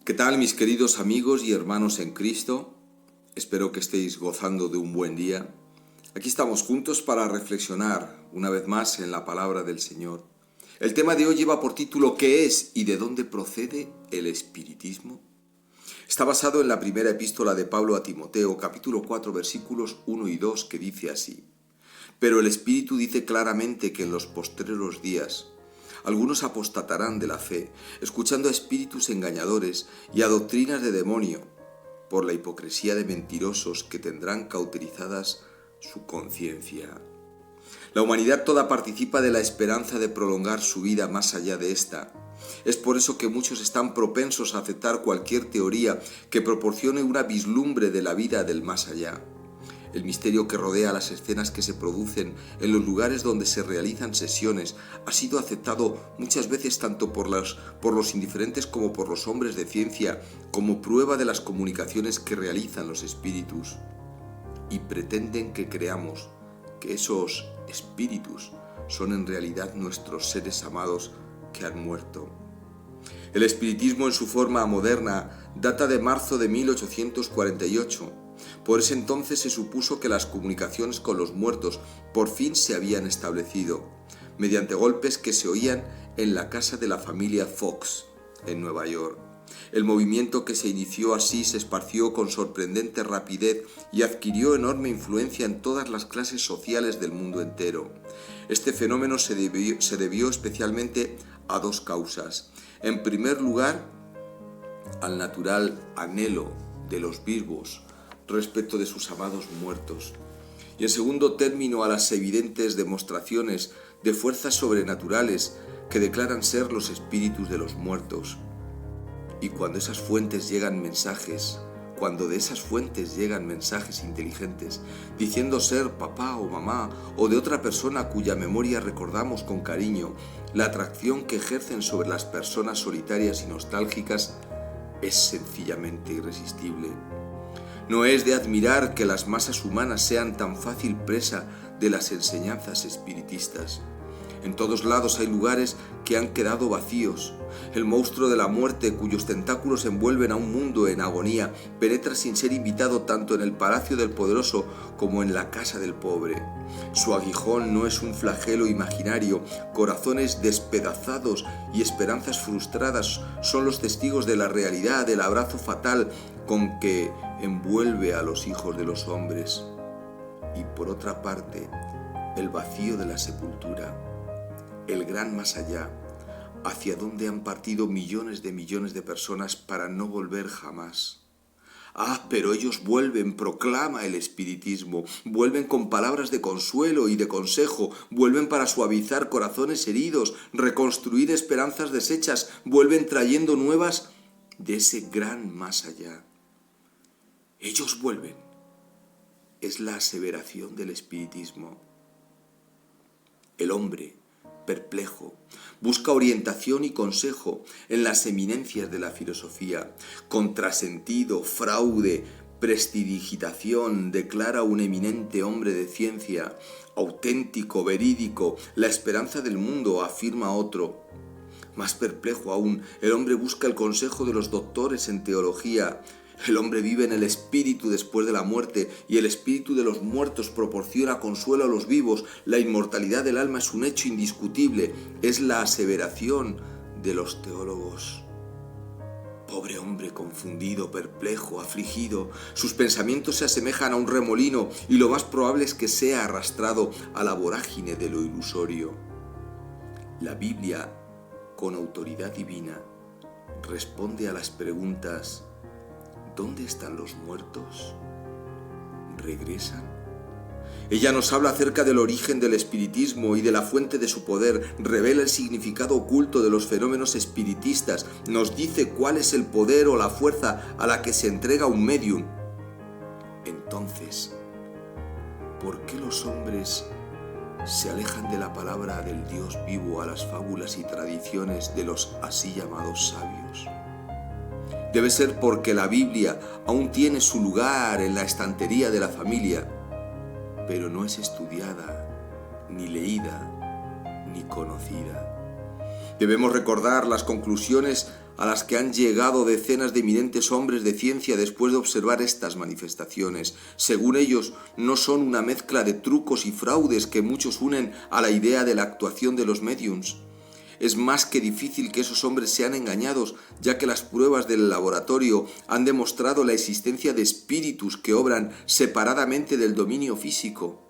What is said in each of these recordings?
¿Qué tal, mis queridos amigos y hermanos en Cristo? Espero que estéis gozando de un buen día. Aquí estamos juntos para reflexionar una vez más en la palabra del Señor. El tema de hoy lleva por título ¿qué es y de dónde procede el espiritismo? Está basado en la primera epístola de Pablo a Timoteo, capítulo 4, versículos 1 y 2, que dice así: Pero el Espíritu dice claramente que en los postreros días algunos apostatarán de la fe, escuchando a espíritus engañadores y a doctrinas de demonio, por la hipocresía de mentirosos que tendrán cauterizadas su conciencia. La humanidad toda participa de la esperanza de prolongar su vida más allá de esta. Es por eso que muchos están propensos a aceptar cualquier teoría que proporcione una vislumbre de la vida del más allá. El misterio que rodea las escenas que se producen en los lugares donde se realizan sesiones ha sido aceptado muchas veces tanto por los indiferentes como por los hombres de ciencia como prueba de las comunicaciones que realizan los espíritus. Y pretenden que creamos que esos espíritus son en realidad nuestros seres amados que han muerto. El espiritismo en su forma moderna data de marzo de 1848. Por ese entonces se supuso que las comunicaciones con los muertos por fin se habían establecido, mediante golpes que se oían en la casa de la familia Fox, en Nueva York. El movimiento que se inició así se esparció con sorprendente rapidez y adquirió enorme influencia en todas las clases sociales del mundo entero. Este fenómeno se debió especialmente a dos causas. En primer lugar, al natural anhelo de los vivos respecto de sus amados muertos, y en segundo término a las evidentes demostraciones de fuerzas sobrenaturales que declaran ser los espíritus de los muertos. Y cuando de esas fuentes llegan mensajes inteligentes, diciendo ser papá o mamá o de otra persona cuya memoria recordamos con cariño, la atracción que ejercen sobre las personas solitarias y nostálgicas es sencillamente irresistible. No es de admirar que las masas humanas sean tan fácil presa de las enseñanzas espiritistas. En todos lados hay lugares que han quedado vacíos. El monstruo de la muerte, cuyos tentáculos envuelven a un mundo en agonía, penetra sin ser invitado tanto en el palacio del poderoso como en la casa del pobre. Su aguijón no es un flagelo imaginario. Corazones despedazados y esperanzas frustradas son los testigos de la realidad del abrazo fatal con que envuelve a los hijos de los hombres. Y por otra parte, el vacío de la sepultura, el gran más allá, hacia donde han partido millones de personas para no volver jamás. Ah, pero ellos vuelven, proclama el espiritismo, vuelven con palabras de consuelo y de consejo, vuelven para suavizar corazones heridos, reconstruir esperanzas deshechas, vuelven trayendo nuevas de ese gran más allá. Ellos vuelven. Es la aseveración del espiritismo. El hombre, perplejo, busca orientación y consejo en las eminencias de la filosofía. Contrasentido, fraude, prestidigitación, declara un eminente hombre de ciencia. Auténtico, verídico, la esperanza del mundo, afirma otro. Más perplejo aún, el hombre busca el consejo de los doctores en teología. El hombre vive en el espíritu después de la muerte y el espíritu de los muertos proporciona consuelo a los vivos. La inmortalidad del alma es un hecho indiscutible, es la aseveración de los teólogos. Pobre hombre confundido, perplejo, afligido, sus pensamientos se asemejan a un remolino y lo más probable es que sea arrastrado a la vorágine de lo ilusorio. La Biblia, con autoridad divina, responde a las preguntas: ¿dónde están los muertos? ¿Regresan? Ella nos habla acerca del origen del espiritismo y de la fuente de su poder, revela el significado oculto de los fenómenos espiritistas, nos dice cuál es el poder o la fuerza a la que se entrega un médium. Entonces, ¿por qué los hombres se alejan de la palabra del Dios vivo a las fábulas y tradiciones de los así llamados sabios? Debe ser porque la Biblia aún tiene su lugar en la estantería de la familia, pero no es estudiada, ni leída, ni conocida. Debemos recordar las conclusiones a las que han llegado decenas de eminentes hombres de ciencia después de observar estas manifestaciones. Según ellos, no son una mezcla de trucos y fraudes que muchos unen a la idea de la actuación de los médiums. Es más que difícil que esos hombres sean engañados, ya que las pruebas del laboratorio han demostrado la existencia de espíritus que obran separadamente del dominio físico.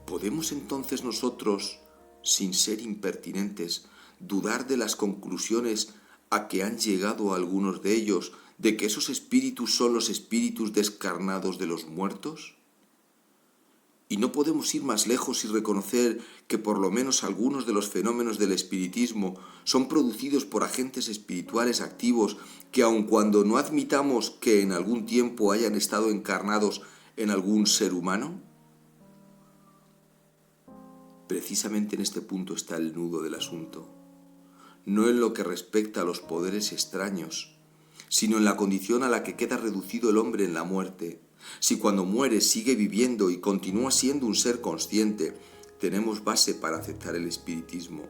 ¿Podemos entonces nosotros, sin ser impertinentes, dudar de las conclusiones a que han llegado algunos de ellos, de que esos espíritus son los espíritus descarnados de los muertos? Y no podemos ir más lejos y reconocer que por lo menos algunos de los fenómenos del espiritismo son producidos por agentes espirituales activos que, aun cuando no admitamos que en algún tiempo hayan estado encarnados en algún ser humano. Precisamente en este punto está el nudo del asunto, no en lo que respecta a los poderes extraños, sino en la condición a la que queda reducido el hombre en la muerte. Si cuando muere sigue viviendo y continúa siendo un ser consciente, tenemos base para aceptar el espiritismo.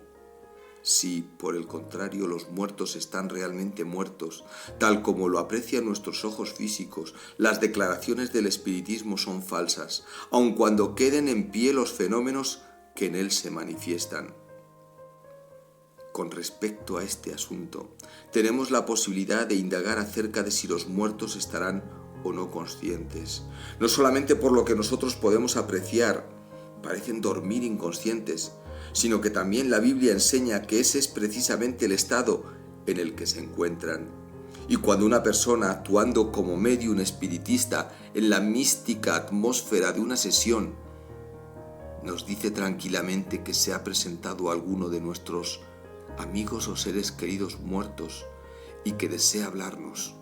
Si, por el contrario, los muertos están realmente muertos, tal como lo aprecian nuestros ojos físicos, las declaraciones del espiritismo son falsas, aun cuando queden en pie los fenómenos que en él se manifiestan. Con respecto a este asunto, tenemos la posibilidad de indagar acerca de si los muertos estarán o no conscientes, no solamente por lo que nosotros podemos apreciar, parecen dormir inconscientes, sino que también la Biblia enseña que ese es precisamente el estado en el que se encuentran. Y cuando una persona, actuando como medium espiritista en la mística atmósfera de una sesión, nos dice tranquilamente que se ha presentado alguno de nuestros amigos o seres queridos muertos y que desea hablarnos,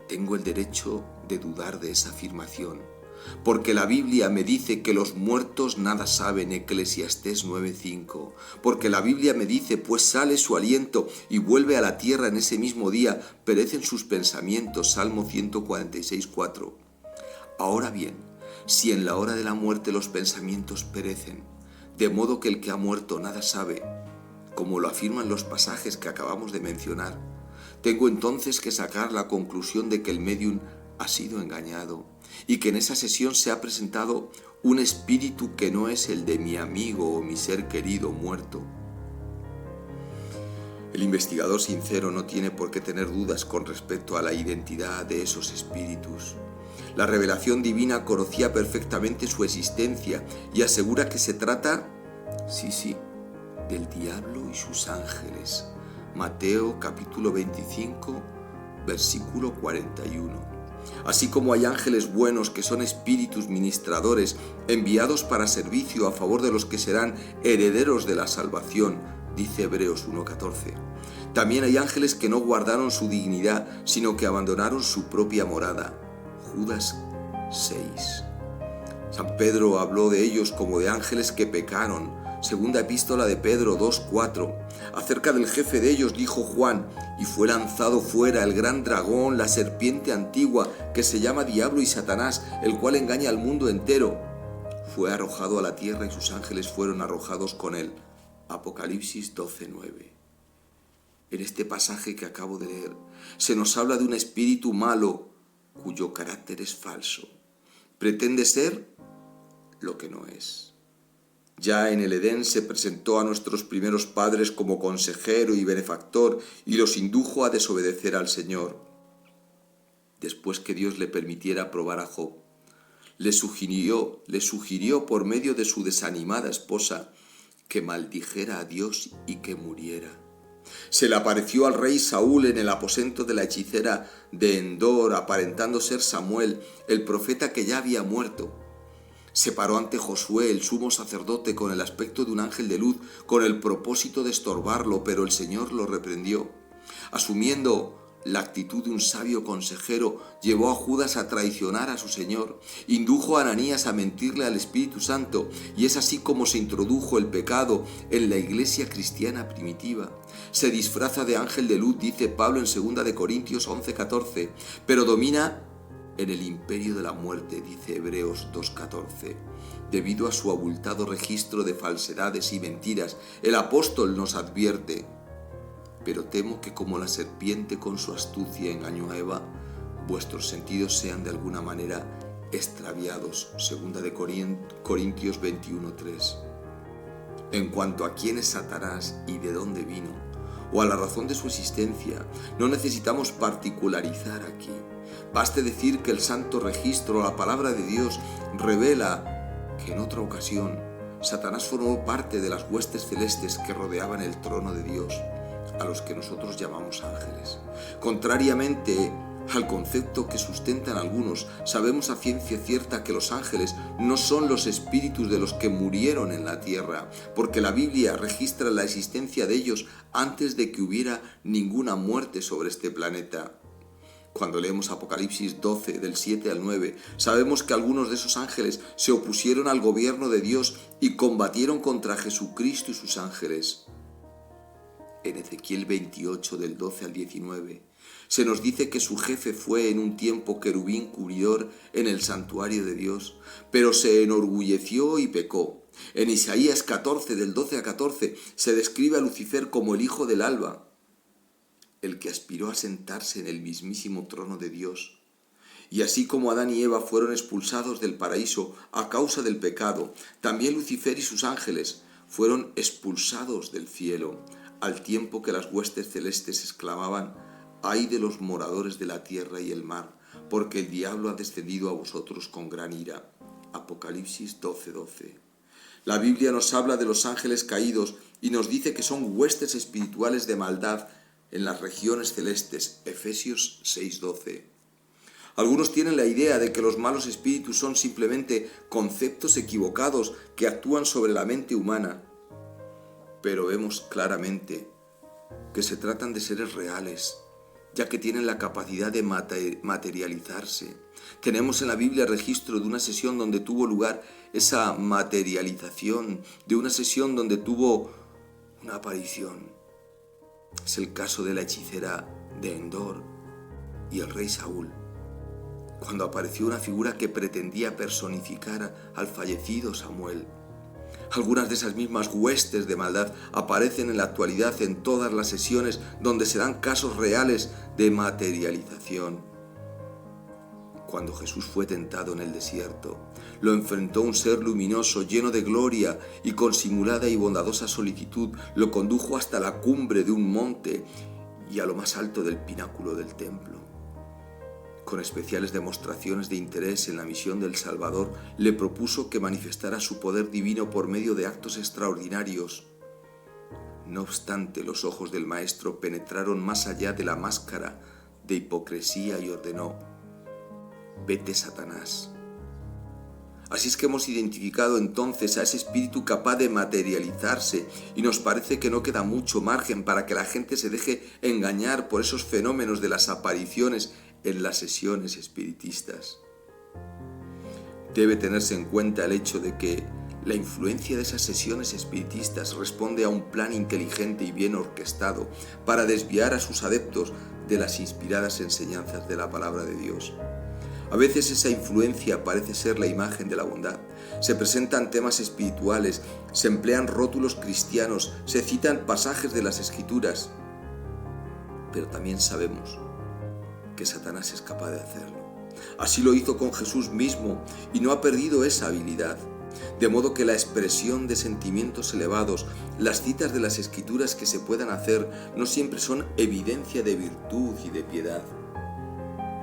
tengo el derecho de dudar de esa afirmación, porque la Biblia me dice que los muertos nada saben, Eclesiastés 9:5, porque la Biblia me dice, pues sale su aliento y vuelve a la tierra en ese mismo día, perecen sus pensamientos, Salmo 146:4. Ahora bien, si en la hora de la muerte los pensamientos perecen, de modo que el que ha muerto nada sabe, como lo afirman los pasajes que acabamos de mencionar, tengo entonces que sacar la conclusión de que el médium ha sido engañado y que en esa sesión se ha presentado un espíritu que no es el de mi amigo o mi ser querido muerto. El investigador sincero no tiene por qué tener dudas con respecto a la identidad de esos espíritus. La revelación divina conocía perfectamente su existencia y asegura que se trata, sí, del diablo y sus ángeles. Mateo capítulo 25, versículo 41. Así como hay ángeles buenos que son espíritus ministradores enviados para servicio a favor de los que serán herederos de la salvación, dice Hebreos 1:14. También hay ángeles que no guardaron su dignidad, sino que abandonaron su propia morada. Judas 6. San Pedro habló de ellos como de ángeles que pecaron. Segunda epístola de Pedro 2:4. Acerca del jefe de ellos dijo Juan, y fue lanzado fuera el gran dragón, la serpiente antigua, que se llama Diablo y Satanás, el cual engaña al mundo entero. Fue arrojado a la tierra y sus ángeles fueron arrojados con él. Apocalipsis 12:9. En este pasaje que acabo de leer, se nos habla de un espíritu malo, cuyo carácter es falso. Pretende ser lo que no es. Ya en el Edén se presentó a nuestros primeros padres como consejero y benefactor y los indujo a desobedecer al Señor. Después que Dios le permitiera probar a Job, le sugirió por medio de su desanimada esposa que maldijera a Dios y que muriera. Se le apareció al rey Saúl en el aposento de la hechicera de Endor, aparentando ser Samuel, el profeta que ya había muerto. Se paró ante Josué, el sumo sacerdote, con el aspecto de un ángel de luz, con el propósito de estorbarlo, pero el Señor lo reprendió. Asumiendo la actitud de un sabio consejero, llevó a Judas a traicionar a su Señor, indujo a Ananías a mentirle al Espíritu Santo, y es así como se introdujo el pecado en la iglesia cristiana primitiva. Se disfraza de ángel de luz, dice Pablo en 2 de Corintios 11:14, pero domina en el imperio de la muerte, dice Hebreos 2:14. Debido a su abultado registro de falsedades y mentiras, el apóstol nos advierte: pero temo que como la serpiente con su astucia engañó a Eva, vuestros sentidos sean de alguna manera extraviados. 2 de Corintios 21:3. En cuanto a quién es Satanás y de dónde vino, o a la razón de su existencia, no necesitamos particularizar aquí. Baste decir que el santo registro, la palabra de Dios, revela que en otra ocasión Satanás formó parte de las huestes celestes que rodeaban el trono de Dios, a los que nosotros llamamos ángeles. Contrariamente al concepto que sustentan algunos, sabemos a ciencia cierta que los ángeles no son los espíritus de los que murieron en la tierra, porque la Biblia registra la existencia de ellos antes de que hubiera ninguna muerte sobre este planeta. Cuando leemos Apocalipsis 12, del 7 al 9, sabemos que algunos de esos ángeles se opusieron al gobierno de Dios y combatieron contra Jesucristo y sus ángeles. En Ezequiel 28, del 12 al 19, se nos dice que su jefe fue en un tiempo querubín cubridor en el santuario de Dios, pero se enorgulleció y pecó. En Isaías 14, del 12 a 14, se describe a Lucifer como el hijo del alba, el que aspiró a sentarse en el mismísimo trono de Dios. Y así como Adán y Eva fueron expulsados del paraíso a causa del pecado, también Lucifer y sus ángeles fueron expulsados del cielo, al tiempo que las huestes celestes exclamaban: «Ay de los moradores de la tierra y el mar, porque el diablo ha descendido a vosotros con gran ira». Apocalipsis 12:12. La Biblia nos habla de los ángeles caídos y nos dice que son huestes espirituales de maldad en las regiones celestes. Efesios 6:12. Algunos tienen la idea de que los malos espíritus son simplemente conceptos equivocados que actúan sobre la mente humana, pero vemos claramente que se tratan de seres reales, ya que tienen la capacidad de materializarse. Tenemos en la Biblia registro de una sesión donde tuvo lugar esa materialización, de una sesión donde tuvo una aparición. Es el caso de la hechicera de Endor y el rey Saúl, cuando apareció una figura que pretendía personificar al fallecido Samuel. Algunas de esas mismas huestes de maldad aparecen en la actualidad en todas las sesiones donde se dan casos reales de materialización. Cuando Jesús fue tentado en el desierto, lo enfrentó un ser luminoso, lleno de gloria, y con simulada y bondadosa solicitud lo condujo hasta la cumbre de un monte y a lo más alto del pináculo del templo. Con especiales demostraciones de interés en la misión del Salvador, le propuso que manifestara su poder divino por medio de actos extraordinarios. No obstante, los ojos del Maestro penetraron más allá de la máscara de hipocresía y ordenó: «Vete, Satanás». Así es que hemos identificado entonces a ese espíritu capaz de materializarse y nos parece que no queda mucho margen para que la gente se deje engañar por esos fenómenos de las apariciones en las sesiones espiritistas. Debe tenerse en cuenta el hecho de que la influencia de esas sesiones espiritistas responde a un plan inteligente y bien orquestado para desviar a sus adeptos de las inspiradas enseñanzas de la palabra de Dios. A veces esa influencia parece ser la imagen de la bondad. Se presentan temas espirituales, se emplean rótulos cristianos, se citan pasajes de las Escrituras. Pero también sabemos que Satanás es capaz de hacerlo. Así lo hizo con Jesús mismo y no ha perdido esa habilidad. De modo que la expresión de sentimientos elevados, las citas de las Escrituras que se puedan hacer, no siempre son evidencia de virtud y de piedad.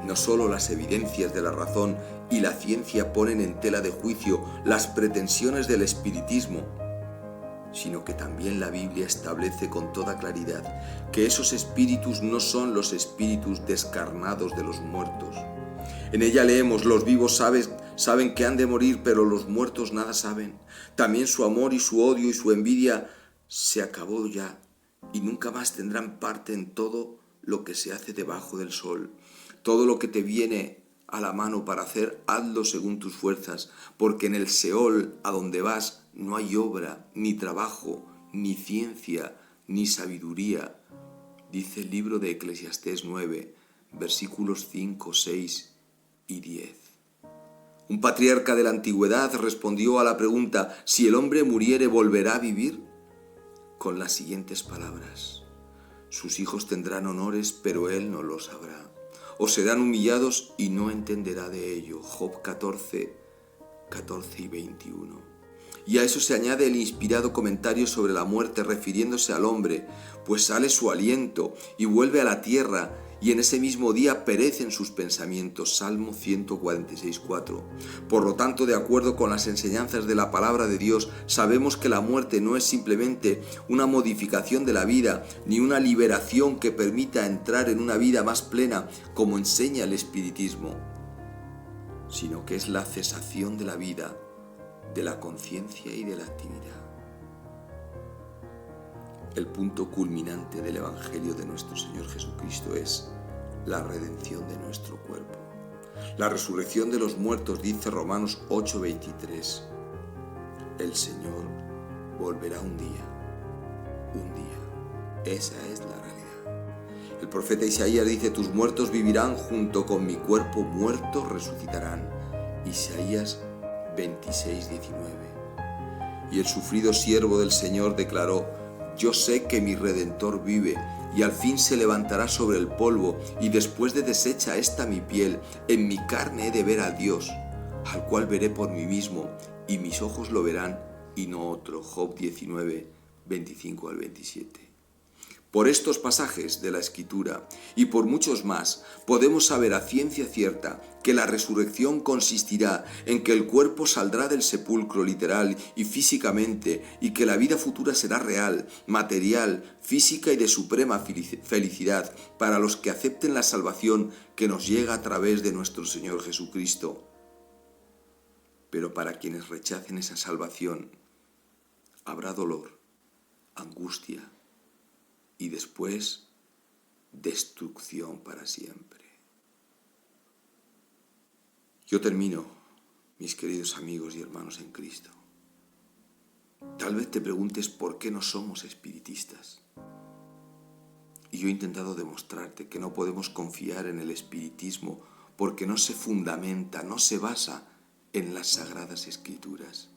No solo las evidencias de la razón y la ciencia ponen en tela de juicio las pretensiones del espiritismo, sino que también la Biblia establece con toda claridad que esos espíritus no son los espíritus descarnados de los muertos. En ella leemos: los vivos saben que han de morir, pero los muertos nada saben. También su amor y su odio y su envidia se acabó ya, y nunca más tendrán parte en todo lo que se hace debajo del sol. Todo lo que te viene a la mano para hacer, hazlo según tus fuerzas, porque en el Seol, a donde vas, no hay obra, ni trabajo, ni ciencia, ni sabiduría. Dice el libro de Eclesiastés 9, versículos 5, 6 y 10. Un patriarca de la antigüedad respondió a la pregunta: «¿Si el hombre muriere, volverá a vivir?», con las siguientes palabras: Sus hijos tendrán honores, pero él no lo sabrá. O serán humillados y no entenderá de ello. Job 14, 14 y 21. Y a eso se añade el inspirado comentario sobre la muerte refiriéndose al hombre, pues sale su aliento y vuelve a la tierra, y en ese mismo día perecen sus pensamientos. Salmo 146:4. Por lo tanto, de acuerdo con las enseñanzas de la palabra de Dios, sabemos que la muerte no es simplemente una modificación de la vida, ni una liberación que permita entrar en una vida más plena, como enseña el espiritismo, sino que es la cesación de la vida, de la conciencia y de la actividad. El punto culminante del Evangelio de nuestro Señor Jesucristo es la redención de nuestro cuerpo. La resurrección de los muertos, dice Romanos 8:23. El Señor volverá un día. Esa es la realidad. El profeta Isaías dice: tus muertos vivirán junto con mi cuerpo, muertos resucitarán. Isaías 26:19. Y el sufrido siervo del Señor declaró: yo sé que mi Redentor vive, y al fin se levantará sobre el polvo, y después de deshecha esta mi piel, en mi carne he de ver a Dios, al cual veré por mí mismo, y mis ojos lo verán, y no otro. Job 19, 25 al 27. Por estos pasajes de la Escritura y por muchos más, podemos saber a ciencia cierta que la resurrección consistirá en que el cuerpo saldrá del sepulcro literal y físicamente, y que la vida futura será real, material, física y de suprema felicidad para los que acepten la salvación que nos llega a través de nuestro Señor Jesucristo. Pero para quienes rechacen esa salvación, habrá dolor, angustia, y después destrucción para siempre. Yo termino, mis queridos amigos y hermanos en Cristo. Tal vez te preguntes por qué no somos espiritistas. Y yo he intentado demostrarte que no podemos confiar en el espiritismo porque no se fundamenta, no se basa en las Sagradas Escrituras.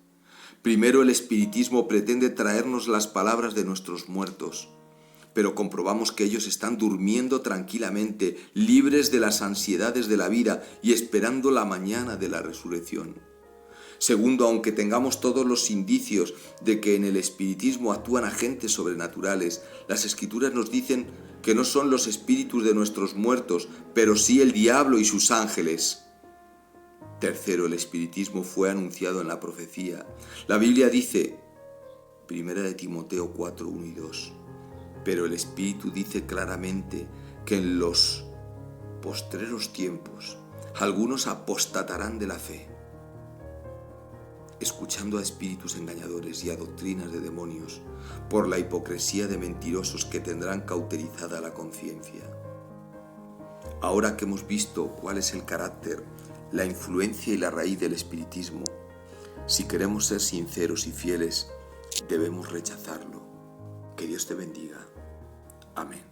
Primero, el espiritismo pretende traernos las palabras de nuestros muertos, pero comprobamos que ellos están durmiendo tranquilamente, libres de las ansiedades de la vida y esperando la mañana de la resurrección. Segundo, aunque tengamos todos los indicios de que en el espiritismo actúan agentes sobrenaturales, las Escrituras nos dicen que no son los espíritus de nuestros muertos, pero sí el diablo y sus ángeles. Tercero, el espiritismo fue anunciado en la profecía. La Biblia dice, 1 Timoteo 4, 1 y 2, pero el Espíritu dice claramente que en los postreros tiempos algunos apostatarán de la fe, escuchando a espíritus engañadores y a doctrinas de demonios, por la hipocresía de mentirosos que tendrán cauterizada la conciencia. Ahora que hemos visto cuál es el carácter, la influencia y la raíz del espiritismo, si queremos ser sinceros y fieles, debemos rechazarlo. Que Dios te bendiga. Amén.